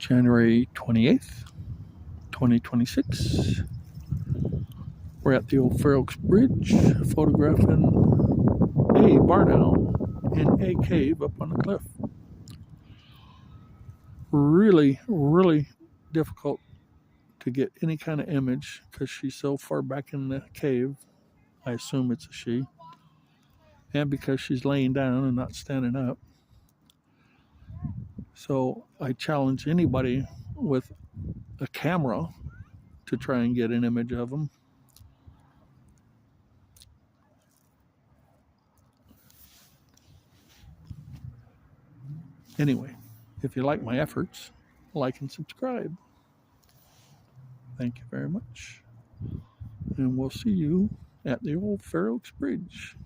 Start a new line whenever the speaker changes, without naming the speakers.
January 28th, 2026. We're at the old Fair Oaks Bridge photographing a barn owl in a cave up on the cliff. Really, really difficult to get any kind of image because she's so far back in the cave. I assume it's a she. And because she's laying down and not standing up. So I challenge anybody with a camera to try and get an image of them. Anyway, if you like my efforts, like and subscribe. Thank you very much. And we'll see you at the old Fair Oaks Bridge.